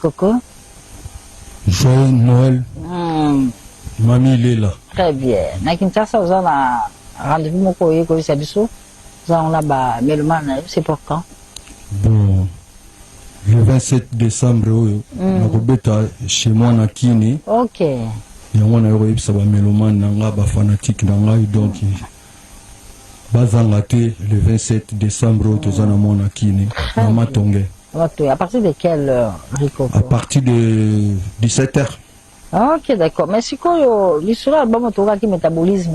Coco. Joyeux Noël. Mamie Léla. Très bien. Na Kinshasa, vous avez un rendez-vous moko yé ko sabiso. Vous avez là-bas Melman, c'est pour quand? Bon, le 27 décembre, nakobeta chez moi na Kini. OK. Yango na yoyeba sa ba Melman nanga ba fanatique nanga donc bazanga te le 27 décembre tozana mona Kini na Matonge. À partir de quelle heure, Rico? À partir de 17h. Ok, d'accord. Mais c'est quoi l'histoire de l'album qui métabolisme?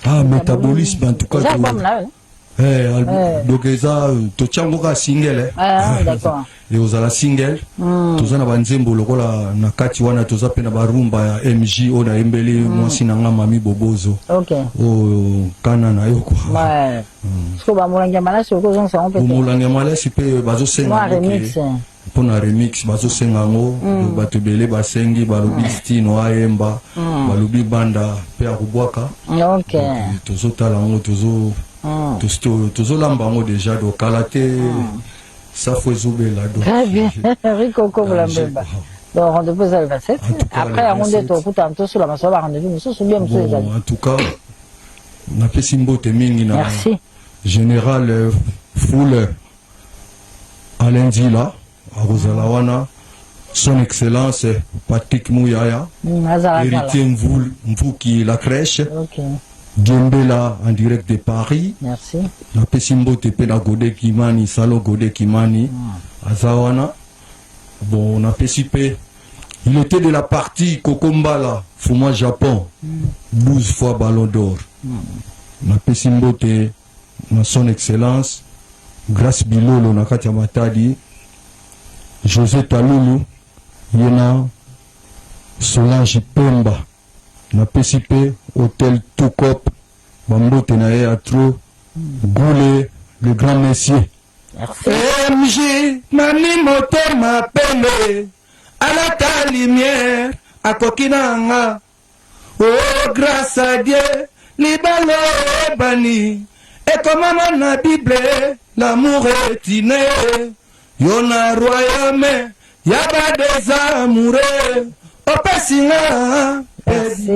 Ah, métabolisme en tout cas. C'est l'album là, donc ça, tu tiens encore à single. Ah, d'accord. Et aux la single, tous en avant nzembo lokola na kati wana toza pe na barumba ya MJ o na embeli mwasi na nga mami bobozo. OK. O kana na yo quoi. Ouais. Parce que ba molanga malasi ko zon sa on peut. Molanga malasi pe bazo senga. Remix. Pour na remix bazo senga ngo bato bele basengi balobi stino ayemba balobi banda pe akubwaka. OK. Tozo tala ngo tozo lamba ngo déjà do kalate ça faut zouber là donc. Très bien. Rico Koblambemba. Donc rendez-vous le 27. Après on est au coup sur la masse rendez-vous nous sur bien monsieur les amis. En tout cas na pesimbo te mingi na. Merci. Général Foule Alain Dila Arozalawana, son excellence Patrick Mouyaya, héritier Mvouki la crèche, Djembela en direct de Paris. Merci. Na Pesimbo Tepe na Gode Kimani, Salo Gode Kimani, Azawana. Bon, on a participé. Il était de la partie Kokombala, Fuma Japon, 12 fois Ballon d'Or. Na Pesimbo Te, na son excellence, Grâce Bilolo na Katia Matadi, José Talulu, Yena Solange Pemba, na PCP, Hôtel Toukop, Bambo Tenae Atro, Goulé, le grand messier. Merci. MJ, Mami Moteur m'appelle, à la lumière, à Kokinanga, oh grâce à Dieu, Libalo est banni, et comme on a Bible, l'amour est inné. Yona royaume, yaba des amoureux, opasinga. Merci.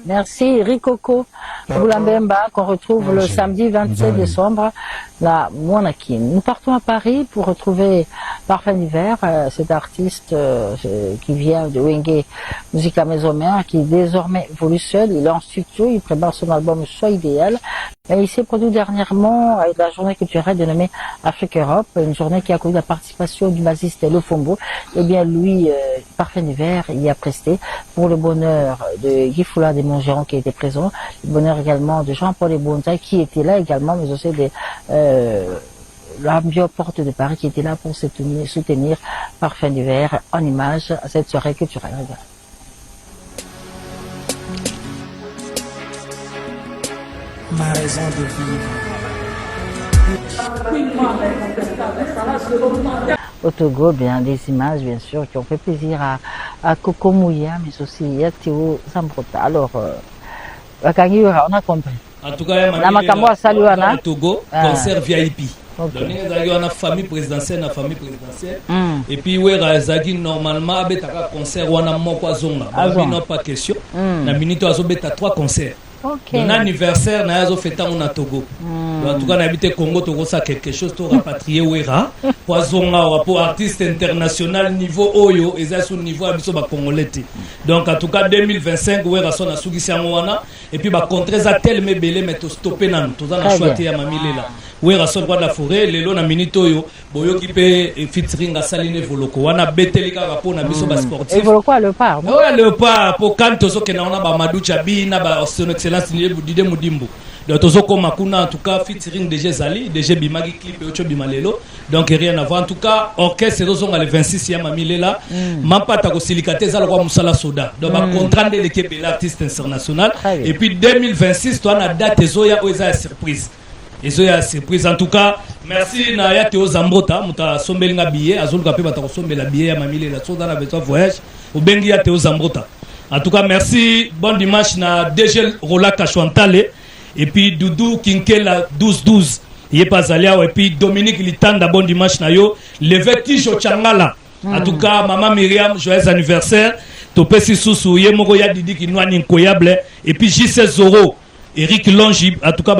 Merci Rikoko Boulambemba qu'on retrouve le samedi 27 décembre la Monakin. Nous partons à Paris pour retrouver Parfum d'hiver, cet artiste qui vient de Wenge Musica Maison Mère, qui désormais évolue seul. Il est en studio, il prépare son album Soit idéal. Et il s'est produit dernièrement avec la journée culturelle dénommée Afrique Europe, une journée qui a connu la participation du bassiste Le Fombo. Eh bien lui, Parfum d'hiver, il y a presté pour le bonheur de Guy Foula des Montgeron qui était présent, le bonheur également de Jean-Paul Ebonza qui était là également, mais aussi de la Bioporte de Paris qui était là pour soutenir Parfum d'hiver en image à cette soirée culturelle. Ma raison de vivre. Au Togo, bien des images bien sûr qui ont fait plaisir à Coco Mouya, mais aussi à Théo Zambrota. Alors, on a compris. En tout cas, au Togo, concert VIP. Donc, il y a une famille présidentielle, et puis il normalement un concert où on a pas question. La minute a 3 concerts. Okay. Un anniversaire na yazo fêter on a Togo. En tout cas na habité Congo Togo ça quelque chose to rapatrier wera poisonga pour artiste international niveau oyo et ça sur niveau abiso ba congolais. Donc en tout cas 2025 wera son asugi wana et puis ba contrer za tel me belé mais to stopper nan to za na choisir ya mamilela. Wera son kwa la forêt lelo na minute oyo boyo ki pe featuring a saline voloko wana betelika ba pona biso ba sportif. Et voloko le part. Ouais le part pour quand to so ke na ona ba Maducha bi na ba son excellence ni Dide Mudimbo. Donc tozoko makuna en tout cas featuring DG Zali, DG Bimagi clip et Ocho Bimalelo. Donc rien à voir en tout cas orchestre tozonga le 26e Mamilela. Mampata ko silikate za lokwa musala soda. Donc ba contrat de l'équipe l'artiste international et puis 2026 toi na date ezoya oza surprise. Ezoya surprise en tout cas merci na ya Théo Zambrota muta sombelinga billet azoluka pe bata ko sombela billet ya Mamilela so dans la voyage au bengi ya Théo Zambrota. En tout cas, merci. Bon dimanche na DG Rola Kachwantale. Et puis Doudou Kinkela 12-12. Il est pas allé. Et puis Dominique Litanda, bon dimanche na yo. Le Vetijo Changala. En tout cas, maman Myriam, joyeux anniversaire. Topesi Sousou, Yemoko ya Didi qui nous incroyable. Et puis JC Zoro, Eric Longi, en tout cas,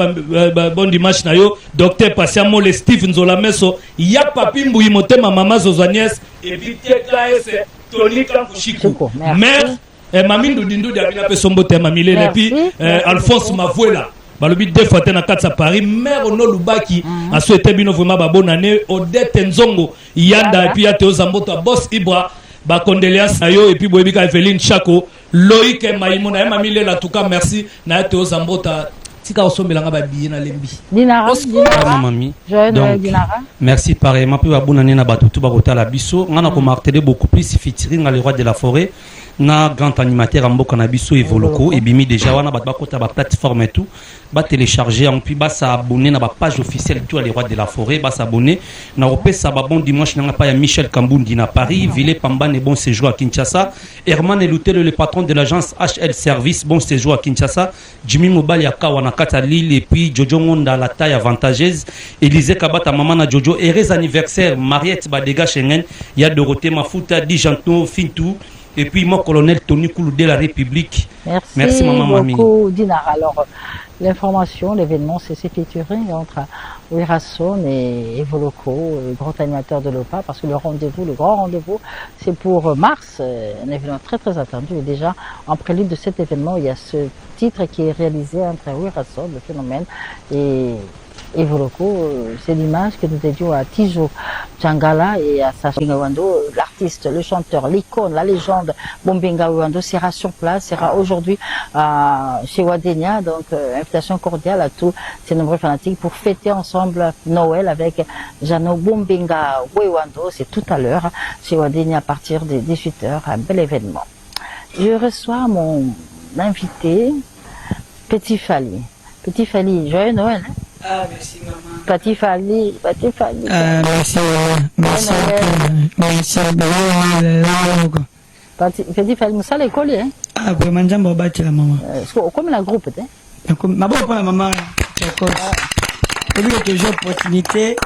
bon dimanche na yo. Docteur Patiamo, le Steve Nzola Meso, ya papi Mbouyi Motema, maman Zozanies, et puis TKS, Tony Kankushiko. Mère, Mamie Doudindou, Diabina Pesombo Temamile, et puis Alphonse Mavouela. Balobi deux fois na katsa Paris, mère no Lubaki, a souhaité bino vraiment bonne année, Odette Nzongo, Yanda, et puis Yateo Zamboto, Boss Ibra. Condoléances na yo et puis Boebika Eveline Chako Loïc Maïmona mamile la tout cas merci na Théo Zambota tika osombelanga ba billet na lembi Dinara mamie donc Dinara merci pareillement puis babuna na bato tout ba kota la biso ngana ko marteler beaucoup plus featuring le roi de la forêt na grand animateur amboka na biso Evoloko et bimi déjà wana bat ba kota ba plateforme et tout ba télécharger en puis ba s'abonner na ba page officielle tout les rois de la forêt ba s'abonner na opesa ba bon dimanche na pa ya Michel Kambundi na Paris Ville Pambane bon séjour à Kinshasa Herman Eloutel le patron de l'agence HL Service bon séjour à Kinshasa Jimmy Mobali ya Kawa na kata Lille et puis Jojo Monda la taille avantageuse Élisée Kabata maman na Jojo heureux anniversaire Mariette Badega Schengen ya Dorothée Mafuta Dijanto Fintou et puis mon colonel Tony Koulou de la République. Merci maman beaucoup Dinara. Alors l'information, l'événement c'est featuring entre Wirason et Evoloko, le grand animateur de l'OPA, parce que le rendez-vous, le grand rendez-vous, c'est pour mars, un événement très très attendu. Et déjà, en prélude de cet événement, il y a ce titre qui est réalisé entre Wirason, le phénomène, et Evoloko. C'est l'image que nous dédions à Tijo Tchangala et à Sacha Wando, l'artiste, le chanteur, l'icône, la légende. Bombinga Wando sera sur place, sera aujourd'hui chez Wadenia. Donc, invitation cordiale à tous ces nombreux fanatiques pour fêter ensemble Noël avec Jano Bombinga Wando. C'est tout à l'heure chez Wadenia à partir de 18h. Un bel événement. Je reçois mon invité, Petit Fally. Petit Fally, joyeux Noël. Hein? Ah, merci maman. Petit Fally. Merci, merci. Petit Fally, nous sommes l'école, hein? Ah, pour manger mon bâti la maman. Comme la groupe, hein? Ma bonne pour la maman, c'est il y a toujours opportunité.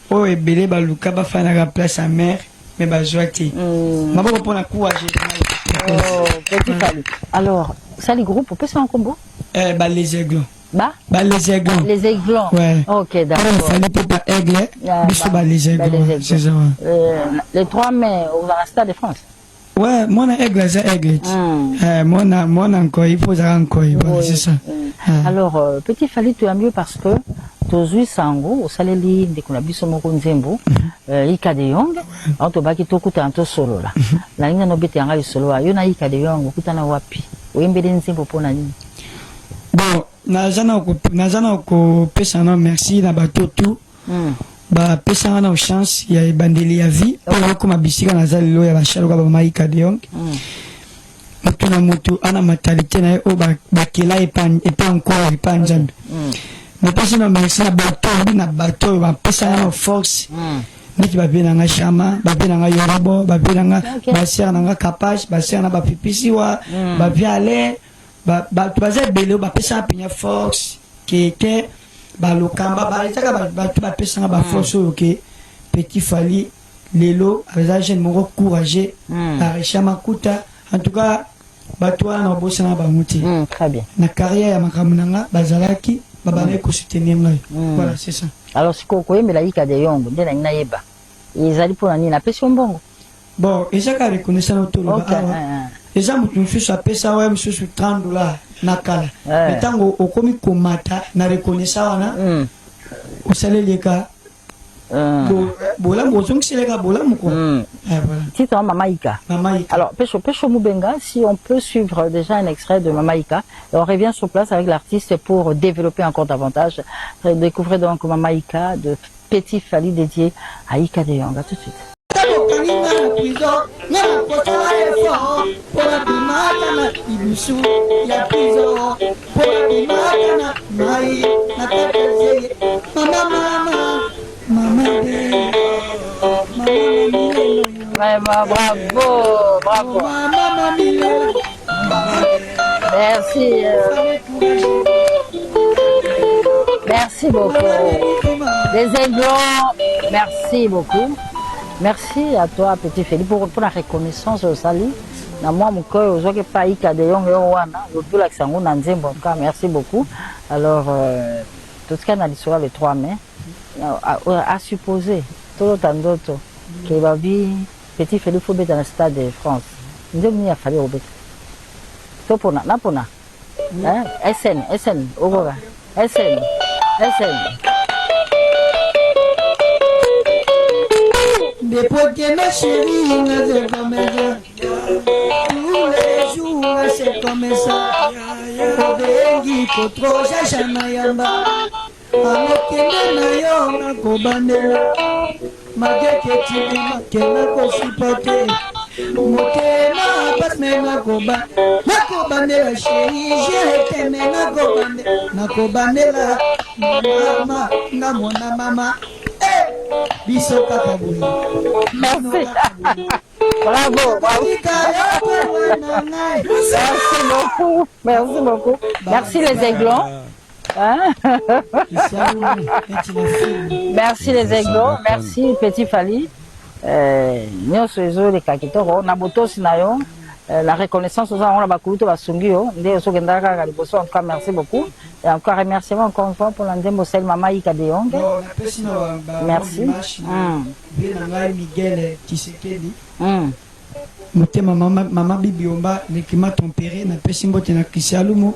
Oh, et belé, baluka, ba faire la place à mère, mais ba joie-t-il. Ma bonne pour la courage. Oh, Petit Fally. Alors, ça, les groupes, on peut se faire un combo? Bah, les aiglons. Bah les aiglons. Les aiglons. Ouais. Ok, d'accord. Il fallait pas aigle. Les aiglons. C'est ça. Les 3 mai au Stade de France. Ouais, mon aigle, c'est aigle. Mon encore, il faut encore. C'est ça. Alors, Petit Fally, tu as mieux parce que tozui sango osaleli ndeko na biso moko nzembo Ika de Yong on to baki tokuta anto solo la na linga no bete yanga solo yo na Ika de Yong okutana wapi oyembele nzembo pona nini? Bon, nazana ko pesa na merci na bato tout ba pesa na chance ya bandeli ya vie ko mabisika nazali lo ya bashalo ka ba Ika de Yong mutu na mutu ana matalité na o ba kela et pas encore et pas njambe mais pesa na merci na bato ba pesa na force niki ba bina nga chama ba bina nga yorobo ba bina nga ba sera nga capage ba sera na ba pipisi wa ba viale ba baza belo ba pesa pinya force que ba lokamba ba itaka ba pesa nga ba force ok Petit Fally lelo avec jeune mon courageux à chama kuta en tout cas ba toi na bossa na ba muti très bien na carrière ya makamunanga bazalaki babane ko soutenir ngai voilà c'est ça. Alors si ko koyembela Ika de Yong nde na ngina yeba ezali pona nini na pesi mbongo bon ezaka reconnaissance autour eza mutu msusu apesa wa msusu $30 nakala metango okomi komata na reconnaissance wana osaleleka bolambo ozongiseleka bolambo ko voilà titre Mama Ika. Alors Pesho Mubenga, si on peut suivre déjà un extrait de Mama Ika et on revient sur place avec l'artiste pour développer encore davantage. Découvrez donc Mama Ika de Petit Fally dédié à Ika de Yong. À tout de suite. Bravo. Merci. Merci beaucoup. Les aiglons, merci beaucoup. Merci à toi, petit Philippe, pour la reconnaissance au Sali. Na moi, mon cœur, aux autres pays, Kadeyong, le plus l'accent, on en dit, bon, merci beaucoup. Alors, tout ce qu'on a dit sur les 3 mai, à supposer, tout le temps d'autres, qu'il va vivre, petit Philippe, faut dans le stade de France. Nous avons fallu au bête. Tout pour nous, SN, au revoir. SN. Depuis que ma chérie n'est comme ça, tous les jours c'est comme ça. Obengi kotro jashana yamba, amokende na yo na kobandela, mageke tibi makena kosipote, motema basme na kobandela chérie, je t'aime na kobandela, mama na mona mama. Biso kaka boye. Merci. Bravo. Merci beaucoup. Merci les aiglons. Hein? Merci les aiglons. Merci Petit Fali. Nyonso ezo les kakitoko. Naboto sinayo. La reconnaissance aux gens, on a bakulu to basungio. Nde so gendaka kali boso. En tout cas, merci beaucoup. Et encore remerciement encore une fois pour l'andembo sel mama Ika de Yong. Merci. Miguel Tshisekedi. Motema mama bibiomba nekima tempéré na pesi mbote na Kristialumo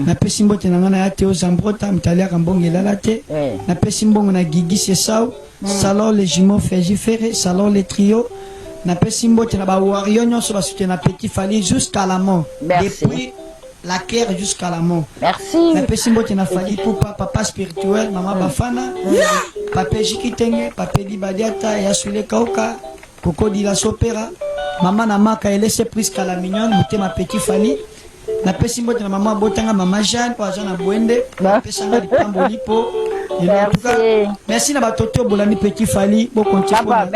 na pesi mbote na ngana ya Théo Zambrota mtalia kambongela la te na pesi mbongo na Gigi Sesao salon les jumeaux Fergifere salon les trios na pesi mbote na ba wario nyonso ba soutien na Petit Fali jusqu'à la mort. Depuis la guerre jusqu'à la mort. Merci. Na pesi mbote na Fali pour papa spirituel mama Bafana papa Jikitenge papa Dibadiata ya Sule Kauka Coco di la Sopera maman na maka elese Prisca la mignonne muté ma Petit Fali na pesi mbote na maman botanga maman Jeanne kwa zana bwende na pesa na likambo lipo. Merci na batoto bolani Petit Fali bo continuer. Papa,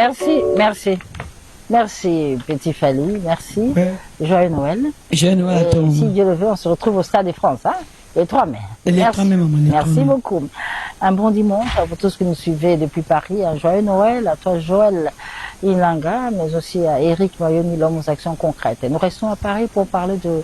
merci Petit Fali, merci. Joyeux Noël. Joyeux Noël à toi. Si Dieu le veut, on se retrouve au Stade de France, hein? Les 3 mai. Merci beaucoup. Un bon dimanche à vous tous qui nous suivez depuis Paris. Un joyeux Noël à toi Joël Ilanga, mais aussi à Eric Mayoni, l'homme aux actions concrètes. Et nous restons à Paris pour parler de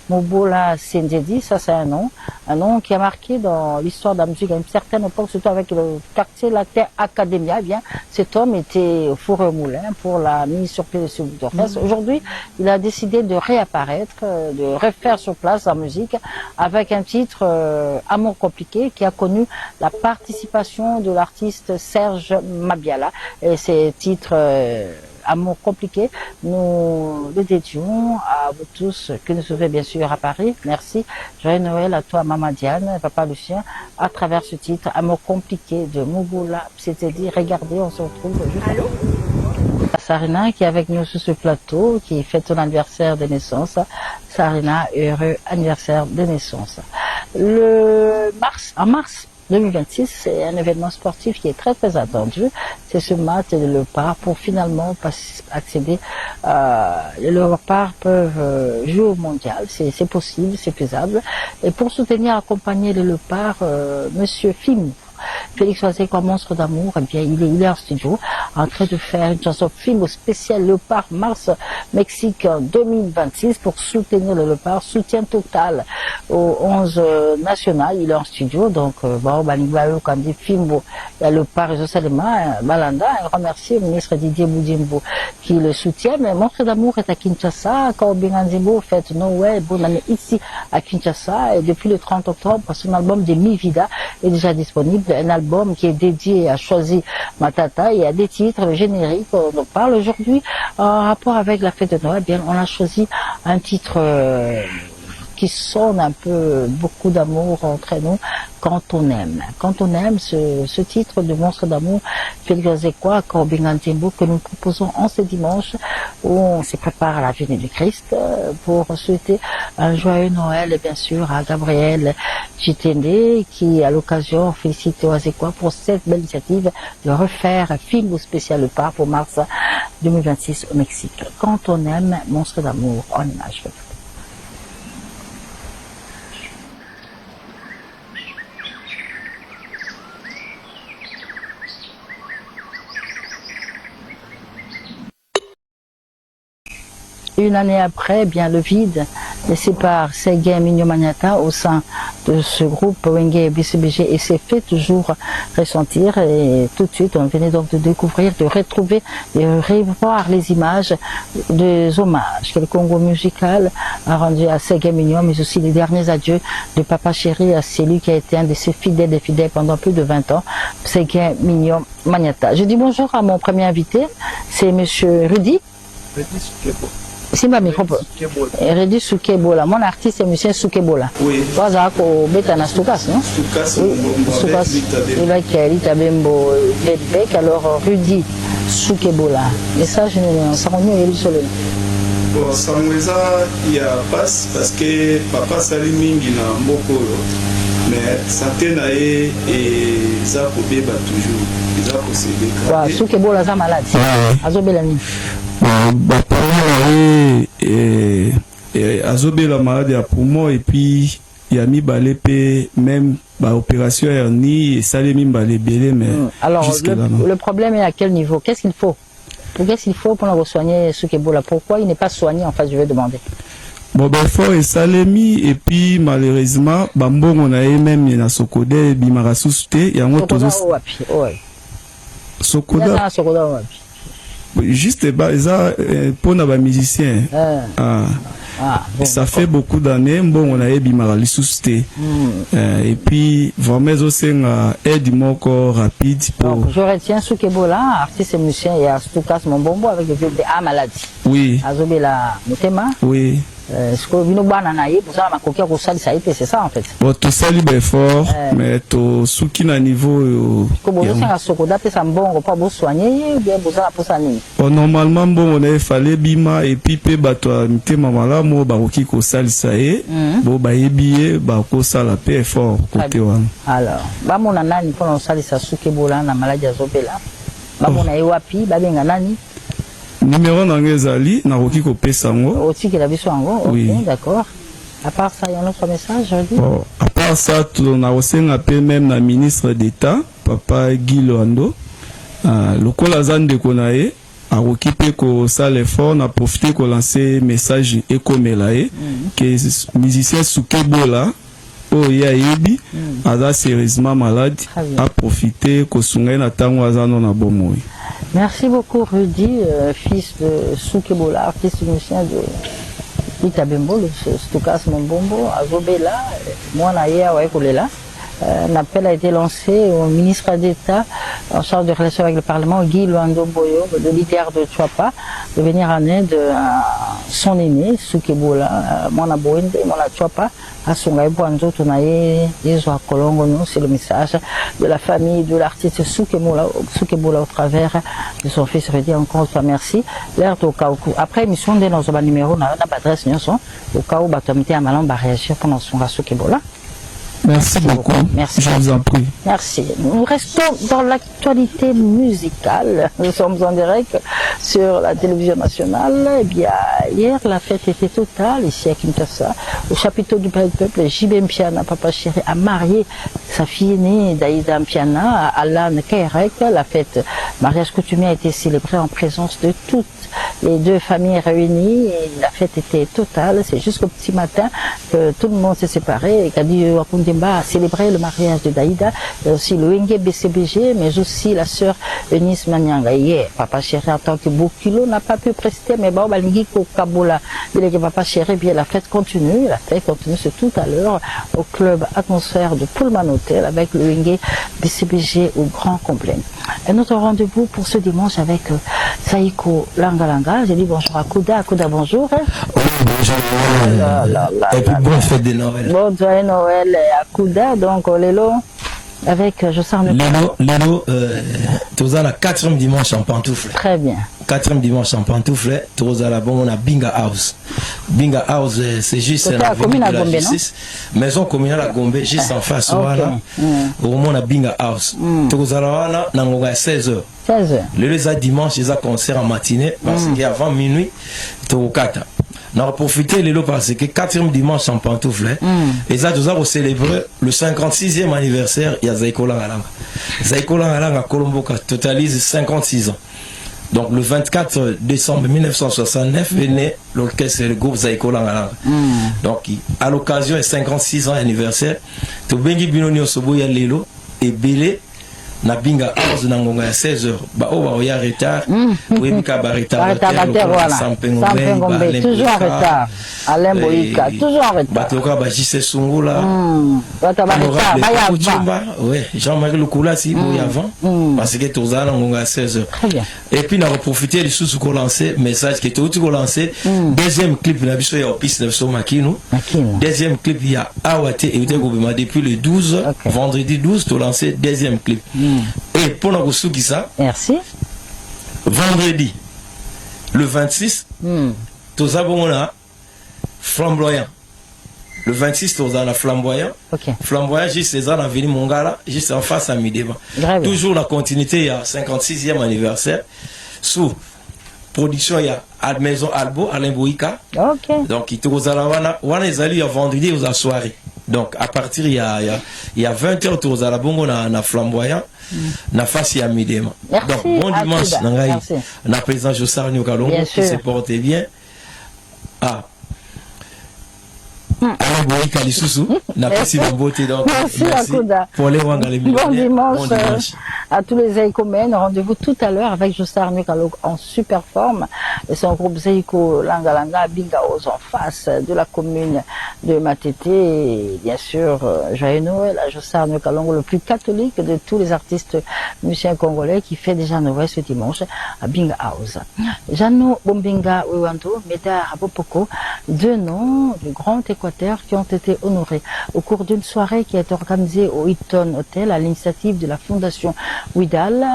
Mobola Sendjedi. Ça, c'est un nom qui a marqué dans l'histoire de la musique à une certaine époque, surtout avec le quartier latin Academia. Eh bien, cet homme était au four et au moulin pour la mise sur pied de ce groupe d'orchestre. Aujourd'hui, il a décidé de réapparaître, de refaire sur place la musique avec un titre Amour compliqué qui a connu la participation de l'artiste Serge Mabiala. Et ces titres Amour compliqué, nous le dédions à vous tous qui nous suivez bien sûr à Paris. Merci. Joyeux Noël à toi Maman Diane, Papa Lucien, à travers ce titre Amour compliqué de Mobola. C'était dit, regardez, on se retrouve juste après. Sarina qui est avec nous sur ce plateau, qui fête son anniversaire de naissance. Sarina, heureux anniversaire de naissance. En mars 2026, c'est un événement sportif qui est très très attendu. C'est ce match de Léopard pour finalement accéder. Les Léopards peuvent jouer au mondial, c'est possible, c'est faisable. Et pour soutenir, accompagner les Léopards, Monsieur Fim, Félix Oisé comme monstre d'amour, eh bien, il est en studio en train de faire une chanson film spécial Léopard Mars Mexique en 2026 pour soutenir le Léopard, soutien total au 11 national. Il est en studio, donc bon, quand dit film, il y a Léopard et Josalema, Balanda, un remercie le ministre Didier Boudimbo qui le soutient. Mais Monstre d'amour est à Kinshasa, quand Binganzimbo fête Noël, bonne année ici à Kinshasa, et depuis le 30 octobre, son album de Mi Vida est déjà disponible. Un album qui est dédié à Choisi Matata. Il y a des titres génériques. On en parle aujourd'hui en rapport avec la fête de Noël. Bien, on a choisi un titre qui sonne un peu beaucoup d'amour entre nous, Quand on aime. Quand on aime, ce titre de Monstre d'amour, Félix quoi, Corbin-Antimbo, que nous proposons en ce dimanche, où on se prépare à la venue du Christ, pour souhaiter un joyeux Noël, et bien sûr, à Gabriel Chitende, qui, à l'occasion, félicite Oazekwa pour cette belle initiative de refaire un film spécial Le Part pour mars 2026 au Mexique. Quand on aime, Monstre d'amour, en image. Une année après, bien le vide laissé par Séguin Mignon Magnata au sein de ce groupe Wenge BCBG et s'est fait toujours ressentir. Et tout de suite, on venait donc de découvrir, de retrouver, de revoir les images des hommages que le Congo musical a rendu à Séguin Mignon, mais aussi les derniers adieux de Papa Chéri à celui qui a été un de ses fidèles des fidèles pendant plus de 20 ans, Séguin Mignon Magnata. Je dis bonjour à mon premier invité, c'est Monsieur Rudy. Simba micro. Rudy Soukebola. Mon artiste est Monsieur Soukebola. Oui. Waza ko beta na Stukas, non? Stukas, Stukas. Il a Kali Tabembo Ledbeck, alors Rudy Soukebola. Message nous savons mieux il sur le. Bon, Samuelza il y a passe parce que papa Salimingi na Mbokolo. Mais santé na et ça pour bébé toujours. Ça pour se déclarer. Soukebola za malade. Azobela ni. Azobela malade à poumon et puis il y a mis balépé même opération hernie et salé balé belé mais alors le problème est à quel niveau? Qu'est-ce qu'il faut? Qu'est-ce qu'il faut pour soigner Soukebola? Pourquoi il n'est pas soigné en fait, je vais demander. Bon ben fort et salémi et puis malheureusement bambon on a même na Sokoda bimara susute y a un autre Sokoda juste ça pour les musiciens ça fait beaucoup d'années bon on a bimara susute et puis vraiment aussi aide encore rapide pour je retiens Soukebola artiste et musicien et à Stukas mon bonbon avec le vieux de A maladie oui Azobela Mutema oui c'est ça en fait. Bon, tout ça libre fort, mais tout ce qui est à niveau. Normalement, bon, on a fallu bima et puis bato mité mamala mo baroki ko sali sae, bon ba yebiye ba ko sala pe fort côté wana. Alors, ba mona nani pour sali sa Soukebola na maladie Azobela. Ba mona ewapi ba benga nani? Numéro d'Angezali, Naroki Kopé Sango. Oui, d'accord. À part ça, il y a un autre message, je dis. Oh, à part ça, on a aussi un appel même la ministre d'État, Papa Guy Loando. Le Kolazan de Konae, a occupé que ça l'effort, on a profité qu'on lancer message Ekomelae, que musicien Soukebola, oh ya yebi, a sérieusement malade, a profité que Sungay na tango azano na bomoi. Merci beaucoup Rudy, fils de Soukebola, artiste musicien de Itabembo, le Stukas Mombombo, Azobela, moi naïa Waikolela. Un appel a été lancé au ministre d'État en charge des relations avec le Parlement, Guy Luando Boyo, le leader de Chouapa, de venir en aide à son aîné, Soukebola, Mona Boende, Mona Chouapa, à Songaï Boanzo, Tonaye, Yezoa Kolongo, c'est le message de la famille de l'artiste Soukebola au travers de son fils Rudy. Encore une fois, merci. L'air au cas où, après émission de nos numéros, on a l'adresse, au cas où, Batomité Amalan va réagir pendant son Soukebola. Merci beaucoup. Merci. Je vous en prie. Merci. Nous restons dans l'actualité musicale. Nous sommes en direct sur la télévision nationale. Eh bien, hier, la fête était totale ici à Kinshasa. Au chapiteau du peuple, JB Mpiana, Papa Chéri, a marié sa fille aînée, Daïda Mpiana, à Alan Kairek. La fête mariage coutumier a été célébrée en présence de toutes les deux familles réunies. Et la fête était totale. C'est jusqu'au petit matin que tout le monde s'est séparé. Et Kadi Wakundemba a célébré le mariage de Daïda, et aussi le Wenge BCBG, mais aussi la sœur Eunice Manyanga. Hier, Papa Chéri en tant que Bokilo n'a pas pu prester, mais bon, Balingi Kokabola, il est que Papa Chéri, bien la fête continue. La fête continue, c'est tout à l'heure au club Atmosphère de Pullman Hotel avec le Wenge BCBG au grand complet. Et notre rendez-vous pour ce dimanche avec Saïko Langalanga. J'ai dit bonjour à Kouda. Kouda, bonjour. Oui, bonjour. Et puis bonne fête de Noël. Bonne joyeux Noël à Kouda. Donc, Lélo, avec, je sens le... Lélo, tu as la 4e dimanche en pantoufle. Très bien. 4e dimanche en pantoufle, tu as la bonne, on a Binga House. Binga House, c'est juste la commune de la justice. Maison communale à Gombe, juste en face, voilà. Au moment, on a Binga House. Tu as la 16h. 16h. Le dimanche, ils ont concert en matinée, parce qu'avant minuit, tu as 4h. On a profité Lélo parce que 4e dimanche en pantoufle, et ça, nous avons célébré le 56e anniversaire, il y a Zaïko Langalanga. Zaïko Langalanga, Colombo, totalise 56 ans. Donc le 24 décembre 1969 est né l'orchestre et le groupe Zaiko Langalanga. Donc à l'occasion des 56 ans anniversaire, to bengi binoni osoboya lelo et belé na binga house na ngonga ya 16h ba o ba ya retard oui bika ba retard voilà Sampengombe toujours en retard Alain Boyika toujours en retard batoka ba JC Sungula bata ba retard ba ya ouais Jean-Marie Lukula si boy avant parce que tozala na ngonga ya 16h très bien et puis na profiter du sous ko lancer message qui était ko lancer deuxième clip na biso ya opis na biso Makino deuxième clip il y a Awate et depuis le 12 vendredi 12 to lancer deuxième clip. Et pour nous ça, merci. Vendredi, le 26, tous avons flamboyant. Le 26, tous avons flamboyant. Flamboyant, juste les ans à venir Mongala, juste en face à Mideba. Toujours la continuité, il y a 56e anniversaire. Sous production, il y a à Maison Albo, Alain Boïka. Donc, il y a vendredi aux soirée. Donc, à partir, il y a 20h autour de la bongo na flamboyant, na face à Midema. Donc, bon dimanche, na président Jossar Nyokalongo, qui se porte bien. Ah. Alors, bon, Kalisusu, na passé de beauté, donc, merci pour les Wangale. Bon dimanche à tous les Zaïkomènes. Rendez-vous tout à l'heure avec Jossar Nyokalongo en super forme. Et son groupe Zaïko Langalanga, Bingaos en face de la commune de Matete. Et bien sûr, Joyeux Noël à Jossar Nyokalongo, le plus catholique de tous les artistes musiciens congolais qui fait déjà Noël ce dimanche à Bingaos. Jano Bombinga Wewando, Médard Bopoko, deux noms du Grand Équateur qui ont été honorés au cours d'une soirée qui a été organisée au Hilton Hotel à l'initiative de la Fondation Ouidal.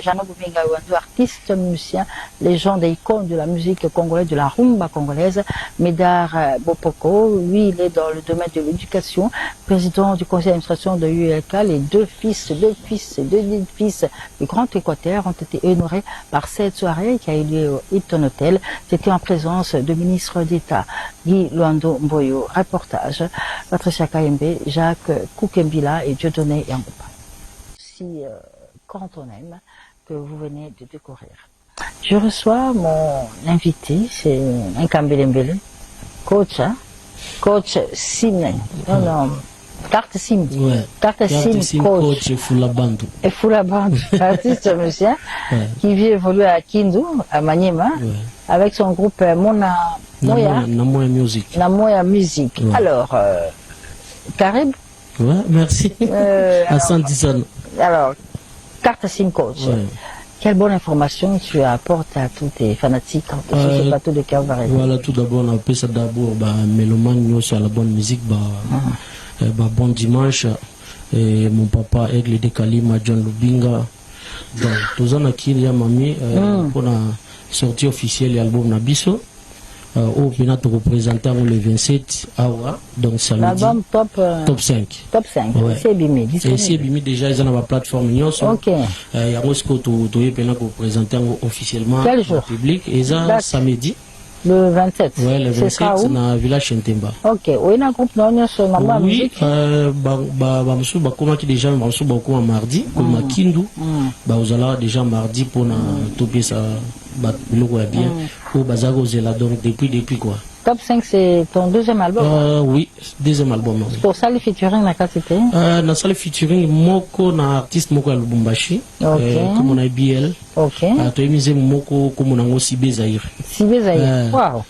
Jano Bombinga Wewando, artiste, musicien, légende et icône de la musique congolaise, de la rumba congolaise. Médard Bopoko, lui, il est dans le domaine de l'éducation, président du conseil d'administration de ULK. Les deux fils du Grand Équateur ont été honorés par cette soirée qui a eu lieu au Hilton Hotel. C'était en présence du ministre d'État Guy Luando Mboyo. Reportage Patricia Kayembe, Jacques Koukembila et Dieudonné Yangopa. Si quand on aime, que vous venez de découvrir. Je reçois mon invité, c'est un Kambelembele, coach, coach Sim, non, carte Sim, carte Sim, coach et Foulabandu. Et Foulabandu, artiste musicien, qui vit évoluer à Kindu, à Maniema, avec son groupe Moya Music. Namoya Music. Alors, Karib. Ouais, merci. Hassan Dizan. Alors, carte Sim coach. Quelle bonne information tu apportes à tous tes fanatiques quand tu es sur le plateau de Calvary? Voilà, tout d'abord, on appelle ça d'abord Mélomane sur la bonne musique, bon dimanche. Et mon papa Aigle de Kalima, John Lubinga. Donc, tous en acquis, Mami, pour la sortie officielle de l'album Nabiso. Au Pénato représentant le 27 awa, donc samedi. L'album top 5. Top 5. C'est Bimi. Et c'est Bimi déjà, ils ont la plateforme Nyos. Ok. Il y a Moscou, tu es représentant officiellement au public. Et ça, samedi. Le 27. Oui, le 27, c'est dans le village Chentemba. Ok. Oui, il y a un groupe non, sur la musique. Oui, comment qui déjà, mardi, comme à Kindu, vous allez déjà mardi pour toper ça, le bien, au Bazago Zela, donc depuis quoi. Top 5, c'est ton deuxième album? Oui, deuxième album. Pour ça, le featuring, la quantité? Dans ça, le featuring, Moko, na artiste Moko al Lubumbashi, comme on a BL. Ok. Tu as mis Moko, comme on a aussi Bézaïr. Sibé Zaïre. Waouh.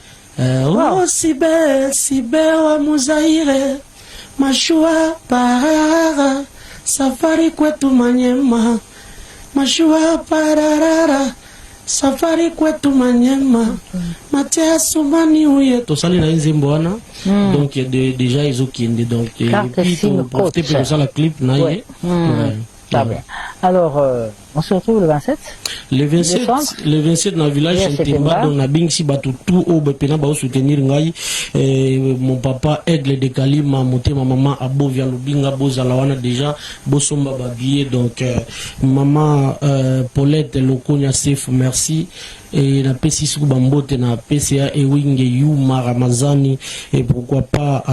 Oh, Sibé, wa Muzaïre, Mashua, Parara, Safari, Kwetu Manyema, Mashua, Parara. Safari kwetu Manyema, Matia Soumani ouye. Tout ça, il y a un wana. Donc, déjà, ils ont quitté. Donc, et puis, pour profiter pour ça, la clip, naïe. Très bien. Alors, on se retrouve le 27. Le 27 dans le village Chentemba, donc, on a bien si tout au Bepena, va soutenir Ngaï. Mon papa Aigle de Kalima, monté ma maman Abo via Lubinga, Bozalawana déjà, Bosomba Babier. Donc, maman Paulette Lokonia Sef, merci. Et la PCS Bambote, na PCA Ewinge Yuma Ramazani, et pourquoi pas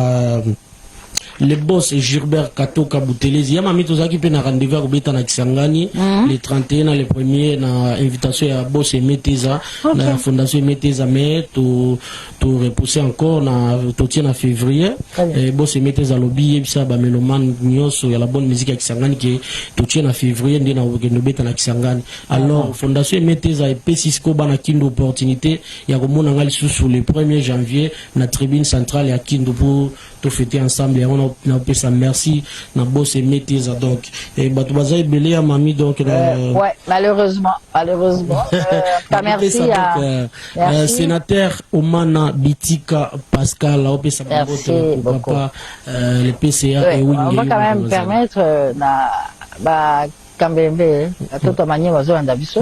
le boss et Gilbert Katoka Boutelezi. Yama mito zaki pe na rendez-vous kubeta na Kisangani le 31 le premier na invitation ya boss et Meteza na fondation Meteza mais tout repousser encore na tout tient en février et boss et Meteza lobby bisa ba meloman nyoso ya la bonne musique ya Kisangani qui tout tient en février ndina kubeta na Kisangani. Alors fondation Meteza et P6 bana kindo opportunité ya komona ngali sous le 1er janvier na tribune centrale ya Kindo pour tout fêter ensemble et on a fait ça merci na boss et Meteza donc et batu baza belé à mami donc ouais malheureusement merci à sénateur Omana Bitika Pascal là on fait ça papa le PCA et oui on va quand même permettre na ba Kambembe à tout manière bazo andabiso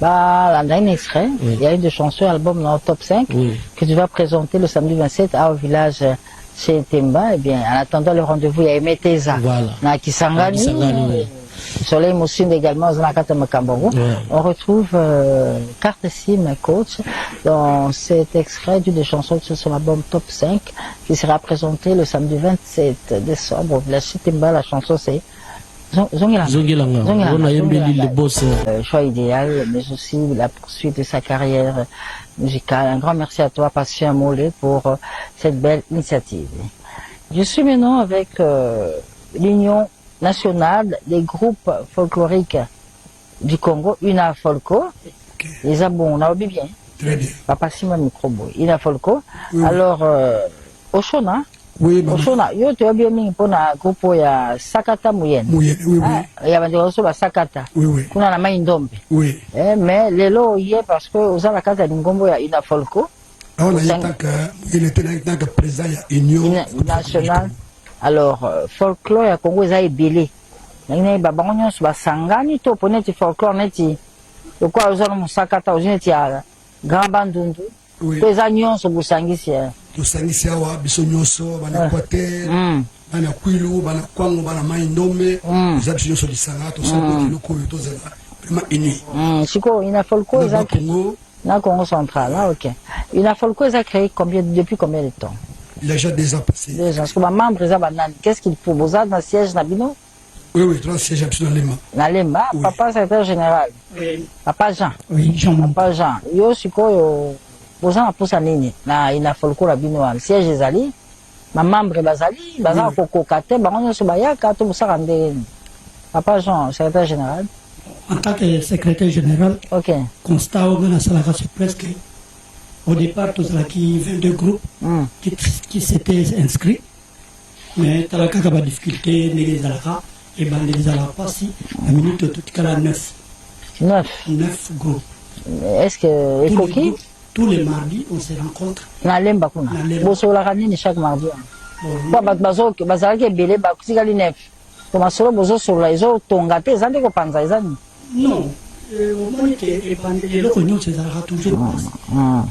bah, là, un extrait, il y a eu des chansons, album dans le top 5 que tu vas présenter le samedi 27 au village chez Temba. Et bien, en attendant le rendez-vous, il y a Meteza. Voilà. Na Kisangani. Soleil Moussine également, on retrouve Carte Sim Coach dans cet extrait d'une des chansons de son album Top 5 qui sera présenté le samedi 27 décembre au village chez Temba. La chanson c'est Zongilanga. On a le boss. Choix idéal, mais aussi la poursuite de sa carrière musicale. Un grand merci à toi, Patient Mollet, pour cette belle initiative. Je suis maintenant avec l'Union nationale des groupes folkloriques du Congo, Una Folco. Les abons, on a oublié bien. Très bien. Papa Simon Microbo, Una Folco. Alors, Oshona. Oui, Oshona, yo te bien mis pour na groupe ya Sakata Muyene. Oui, oui, oui. Il y a des choses Sakata. Oui, oui. Kuna na Maindombe. Oui. Mais lelo y est parce que aux la carte de Ngombo ya Una Folco. On a il était dans le président ya Union nationale. Alors folklore ya Congo za ebele. Ngai ba bango so ba sangani to poneti folklore neti. Le quoi aux allons Sakata aux neti ya Grand Bandundu. Oui. Les agneaux sont busangisi. Busangisi awa biso nyonso bana Equateur. Bana Kwilu, bana Kwango, bana Maindombe. Za biso nyonso disanga to sa ko loko to za vraiment uni. Siko ina folklore za na Congo central, là, ok. Una Folco a créé depuis combien de temps? Il a déjà 2 ans passé. 2 ans. Parce que ma membre, qu'est-ce qu'il propose dans le siège Nabino? Oui, oui, dans le siège dans Lema. Dans Lema, oui. Papa secrétaire général. Oui. Papa Jean. Oui, Jean. Papa Jean. Yo, siko, posant pour sa nini. Na Una Folco Rabino, le siège des Ali. Ma membre Bazali, Bazan Kokokate, Baron Sobayaka, tout ça rendait. Papa Jean, secrétaire général. En tant que secrétaire général, constat au c'est presque au départ tout ça qui 22 groupes qui s'étaient inscrits, mais tu as la difficulté les alaka et ben les alaka si la minute tout cas 9 groupes. Est-ce que tous les mardis on se rencontre na lemba kuna boso la kanini chaque mardi kwa bazo bazalaki ebele bakutikali 9 comme solo bozo sur la iso tongate ezande ko panza ezani. Non, au moins que les bandits connus c'est ça toujours passé.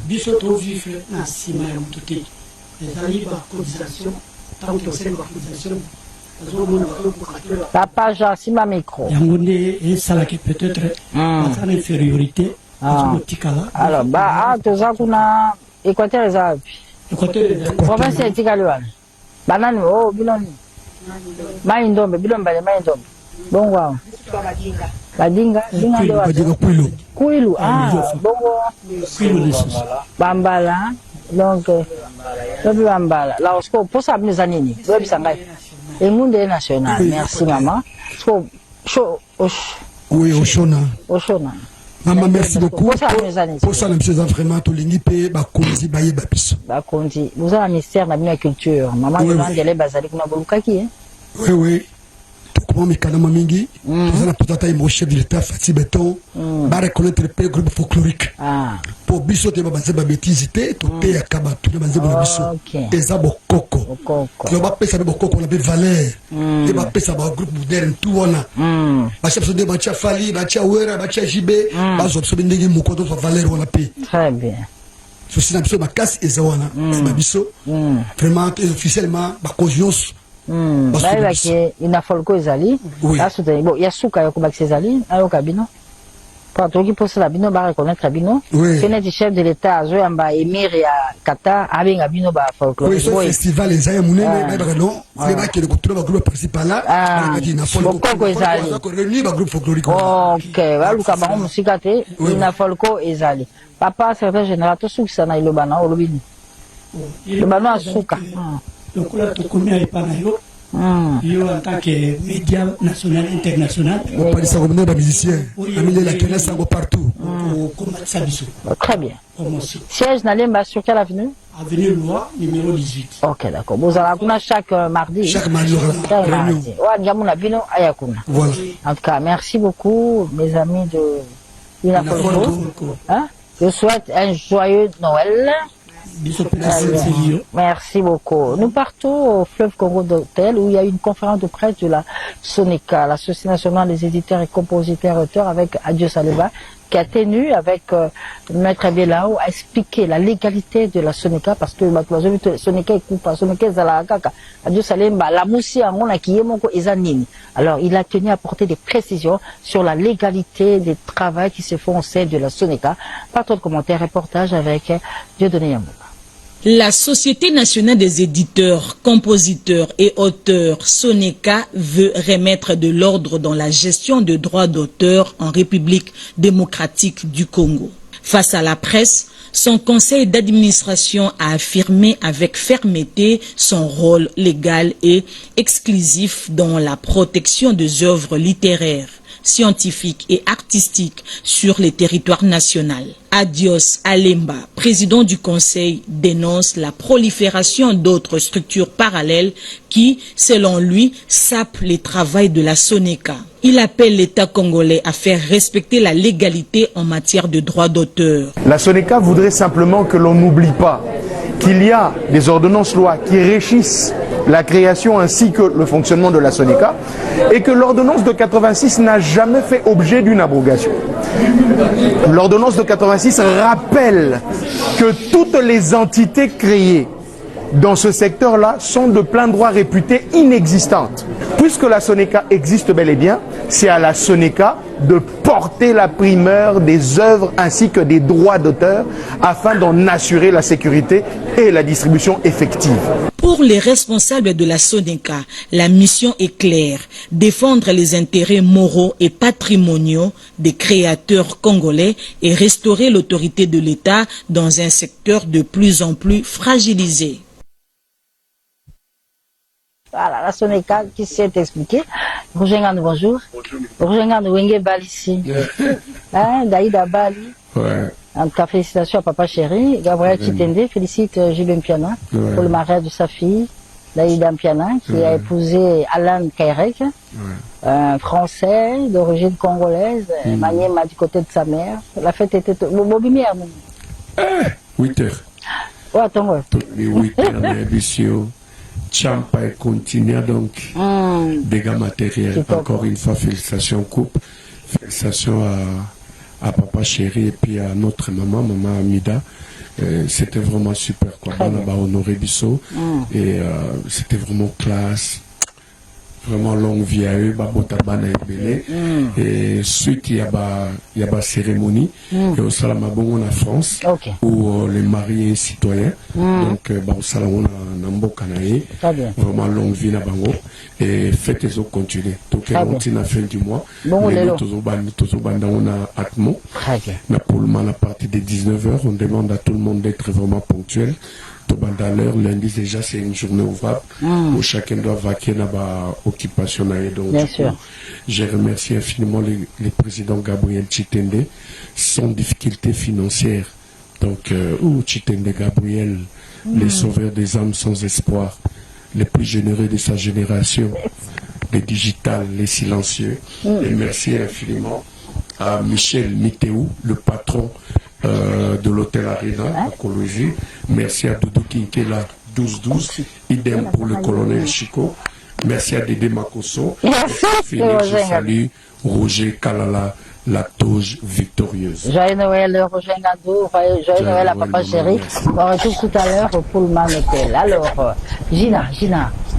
Biso trop vif na sima ya mututi. Les alliés par cotisation, tant que c'est par cotisation. La page à Sima Micro. Yangonde et ça là qui peut-être pas en infériorité. Alors bah tout ça qu'on a Équateur les Alpes. Équateur. Province de Ticaloane. Banane oh biloni. Maindombe bilomba maindombe. Bon wow. Badinga Kwilu bongo Bambala donc Bambala là on pour ça nous anini webi sangai et monde national merci maman oui Oshona maman merci beaucoup pour ça monsieur vraiment to lingi pe ba konzi baye ba biso ba konzi vous avez un ministère de la culture maman demande les bazali kuna bolukaki oui comment mécanisme mingi nous avons peut-être un chef de l'état Fatih Beton va reconnaître le groupe folklorique pour biso te babanze ba bêtise te to te akaba to babanze ba biso eza bokoko to ba pesa bokoko na be valeur et ba pesa ba groupe moderne tout wana ba chef de ba cha fali ba cha wera ba cha jibe ba zo so ndenge moko to valeur wana pe très bien ceci na biso ba casse eza wana ba biso vraiment officiellement ba conscience Une Folco ezali, bon, il y a souka yoko bak ezali, ayo kabino. Pour toi qui pose la bino, va reconnaître la bino. Oui. C'est notre chef de l'État, à jouer en bas, Émir et à Qatar, avec la bino, bah, folklore. Oui, ce festival, les aïe mounés, mais non, c'est là que le groupe principal là, il n'a pas le groupe folklorique. Ok, voilà, le cabaret musicate, il n'a pas le co et zali. Papa, secrétaire général, tout ce qui s'en a eu le banan, au lobby. Le banan à Souka. Donc là, tu connais pas naïo. Yo en tant que média national international. On parle de ça comme des musiciens. Amélie la Kenya, ça va partout. Très bien. Siège Nalemba sur quelle avenue? Avenue Loi, numéro 18. Ok, d'accord. Vous allez chaque mardi. Chaque mardi. Voilà. En tout cas, merci beaucoup, mes amis de Inafolco. Je souhaite un joyeux Noël. Merci beaucoup. Nous partons au fleuve Congo d'Hôtel où il y a eu une conférence de presse de la SONECA, la Société nationale des éditeurs et compositeurs auteurs, avec Adieu Saleba, qui a tenu avec Maître Belao à expliquer la légalité de la SONECA parce que la SONECA est coupée, la SONECA est zalakaka. Adieu Saleba, la moussi on a qui est mon ezanini. Alors il a tenu à apporter des précisions sur la légalité des travaux qui se font au sein de la SONECA. Pas trop de commentaires, reportage avec Dieudonné Yamouka. La Société nationale des éditeurs, compositeurs et auteurs, SONECA, veut remettre de l'ordre dans la gestion de droits d'auteur en République démocratique du Congo. Face à la presse, son conseil d'administration a affirmé avec fermeté son rôle légal et exclusif dans la protection des œuvres littéraires, scientifiques et artistiques sur le territoire national. Adios Alemba, président du Conseil, dénonce la prolifération d'autres structures parallèles qui, selon lui, sapent le travail de la SONECA. Il appelle l'État congolais à faire respecter la légalité en matière de droits d'auteur. La SONECA voudrait simplement que l'on n'oublie pas qu'il y a des ordonnances-lois qui régissent la création ainsi que le fonctionnement de la SONECA et que l'ordonnance de 86 n'a jamais fait objet d'une abrogation. L'ordonnance de 86 rappelle que toutes les entités créées dans ce secteur-là sont de plein droit réputées inexistantes. Puisque la SONECA existe bel et bien, c'est à la SONECA de porter la primeur des œuvres ainsi que des droits d'auteur afin d'en assurer la sécurité et la distribution effective. Pour les responsables de la SONECA, la mission est claire, défendre les intérêts moraux et patrimoniaux des créateurs congolais et restaurer l'autorité de l'État dans un secteur de plus en plus fragilisé. Voilà, la SONECA qui s'est expliquée. Roger Ngandou, bonjour. Roger Ngandou, Wenge Balissi. Daïda Bali. Ouais. En tout cas, félicitations à Papa Chéri. Gabriel Chitende félicite Gilles Mpiana pour le mariage de sa fille, Daïda Mpiana, qui a épousé Alan Kairek, un Français d'origine congolaise, Maniema du côté de sa mère. La fête était... Bobimière. 8 heures. Oh, attends, les 8 heures d'émission. Champa et continue donc dégâts matériels. Encore une fois, félicitations couple, félicitations à Papa Chéri et puis à notre maman Amida. C'était vraiment super quoi. On a honoré Bissot et c'était vraiment classe. Vraiment longue vie à eux, et suite il y a une cérémonie et au Salamabon en France où les mariés citoyens donc au Salamabon vraiment longue vie na bango et faites les autres continuer donc on a fin du mois on a atmo à partir de 19h on demande à tout le monde d'être vraiment ponctuel. L'heure, lundi déjà c'est une journée ouvrable où chacun doit vaquer dans occupation. Donc je remercie infiniment le président Gabriel Chitende sans difficulté financière. Donc Chitende Gabriel, les sauveurs des âmes sans espoir, les plus généreux de sa génération, les digital, les silencieux. Et merci infiniment à Michel Mitéou, le patron de l'hôtel Arena à Cologie. Merci à Doudou Kinkela 1212, idem pour le colonel Chico. Merci à Dédé Makoso. Je salue Roger Kalala, la toge victorieuse. Joyeux Noël, Roger Ngandou, joyeux Noël à Papa Chéri. On retrouve tout à l'heure au Pullman Hotel. Alors, Gina,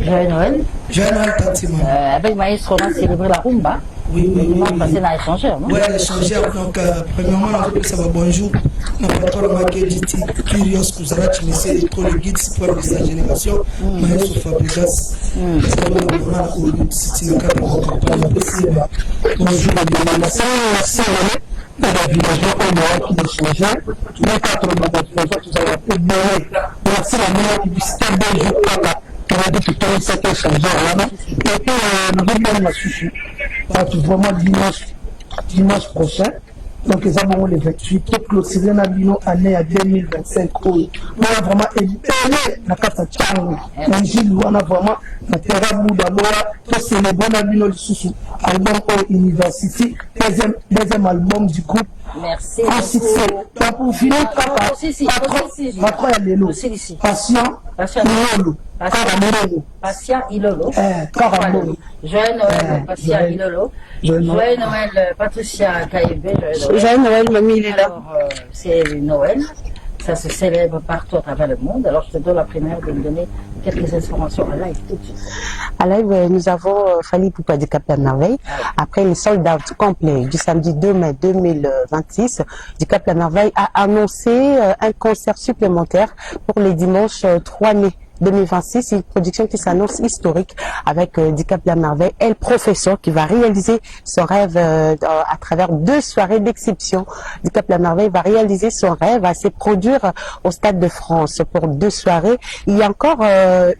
joyeux Noël. Joyeux Noël, Tantima. Avec Maïs, on a célébré la Rumba. Oui, passé dans l'échangeur, non? Oui, l'échangeur. Donc, premièrement, on a ça va bonjour. On a pas remarqué du titre Curios Kuzara, tu me sais, trop le guide, c'est pour sa génération. Maestro Fabregas. C'est le cas de notre campagne possible. Bonjour, dans la villageois on aura qui échangeait, les 80 tout ça va être bien. Merci la meilleure publicité d'un jour qui a dit que tout cet échangeur là-bas. Et puis, nous avons bien la sushi. Vraiment dimanche prochain. Donc, ils avons les 28 pour clôturer la bino année à 2025. On a vraiment éliminé la carte à Tchang. On a vraiment la terre Moudaloa. C'est le bon albino du Soussou. Album University. Deuxième album du groupe. Merci. Donc, pour finir, patron et Lélo. Patient Ilolo. Caramolo. Joël Noël, Patient Ilolo. Joël Noël, Patricia Kaïbé. Joël Noël, mamie, il est là. C'est Noël. Ça se célèbre partout à travers le monde. Alors, je te donne la première de me donner quelques informations à live tout de suite. À live, nous avons Fally Ipupa du Cap La Merveille. Après le sold out complet du samedi 2 mai 2026, du Cap La Merveille a annoncé un concert supplémentaire pour les dimanches 3 mai. 2026, une production qui s'annonce historique avec Dicap La Merveille et le professeur qui va réaliser son rêve à travers 2 soirées d'exception. Dicap La Merveille va réaliser son rêve à se produire au Stade de France pour 2 soirées. Il y a encore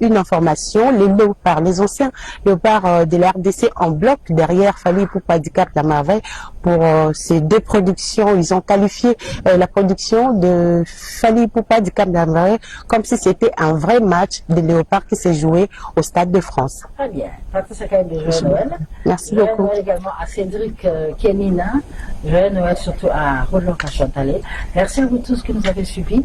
une information, les léopards, les anciens léopards de la RDC en bloc derrière Fally Ipupa Dicap La Merveille pour ces 2 productions. Ils ont qualifié la production de Fally Ipupa Dicap La Merveille comme si c'était un vrai match de léopard qui s'est joué au Stade de France. Très bien. Patricia Kaïbé, Joël Noël. Merci Joël beaucoup. Noël également à Cédric Kenina. Joël Noël surtout à Roland Cachontalé. Merci à vous tous qui nous avez suivis.